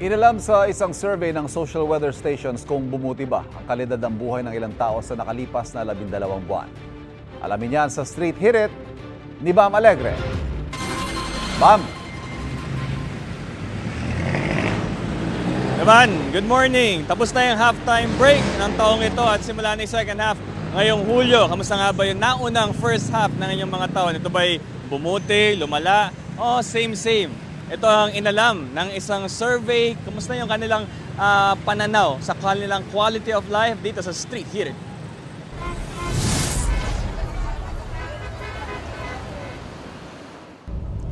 Inalam sa isang survey ng social weather stations kung bumuti ba ang kalidad ng buhay ng ilang tao sa nakalipas na 12 buwan. Alamin yan sa Street Hirit ni Bam Alegre. Bam! Evan, good morning. Tapos na yung halftime break ng taong ito at simula na yung second half ngayong Hulyo. Kamusta nga ba yung naunang first half ng inyong mga taon? Ito ba'y bumuti, lumala? O same. Ito ang inalam ng isang survey. Kamusta yung kanilang pananaw sa kanilang quality of life dito sa Street Hirit?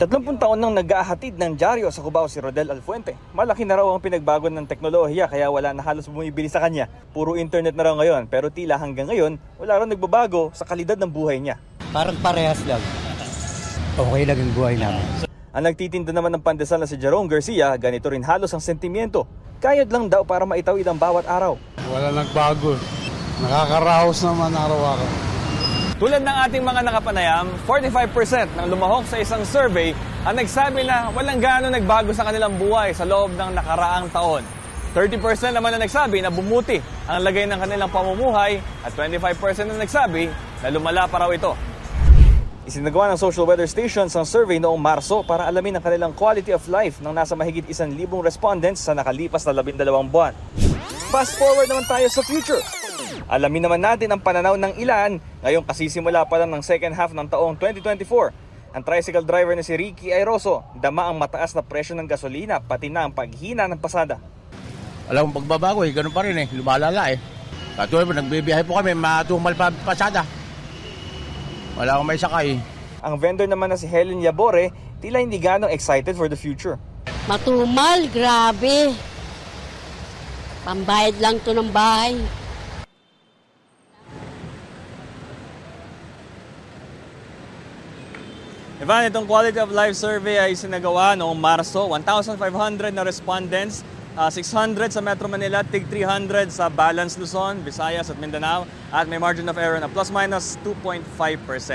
Tatlumpung taon nang nag-aahatid ng dyaryo sa Cubao si Rodel Alfuente. Malaki na raw ang pinagbago ng teknolohiya kaya wala na halos bumibili sa kanya. Puro internet na raw ngayon pero tila hanggang ngayon wala raw nagbabago sa kalidad ng buhay niya. Parang parehas lang. Okay lang ang buhay namin. Ang nagtitinda naman ng pandesal na si Jerome Garcia, ganito rin halos ang sentimiento. Kayod lang daw para maitawid ang bawat araw. Wala nagbago. Nakakaraos naman araw-araw. Tulad ng ating mga nakapanayam, 45% ng lumahok sa isang survey ang nagsabi na walang gaano nagbago sa kanilang buhay sa loob ng nakaraang taon. 30% naman na nagsabi na bumuti ang lagay ng kanilang pamumuhay at 25% na nagsabi na lumala pa raw ito. Isinagawa ng social weather stations ang survey noong Marso para alamin ang kanilang quality of life ng nasa mahigit 1,000 respondents sa nakalipas na 12 buwan. Fast forward naman tayo sa future. Alamin naman natin ang pananaw ng ilan ngayong kasisimula pa lang ng second half ng taong 2024. Ang tricycle driver na si Ricky Airoso, dama ang mataas na presyo ng gasolina pati na ang paghina ng pasada. Alam mo, pagbabago ganun pa rin lumalala Katulad po, nagbibiyahe po kami, matumal pa pasada. Wala akong may sakay. Ang vendor naman na si Helen Yabore, tila hindi ganong excited for the future. Matumal, grabe. Pambayad lang to ng bahay. Ivan, itong quality of life survey ay sinagawa noong Marso. 1,500 na respondents, 600 sa Metro Manila, tig 300 sa Balance Luzon, Visayas at Mindanao, at may margin of error na plus minus 2.5%.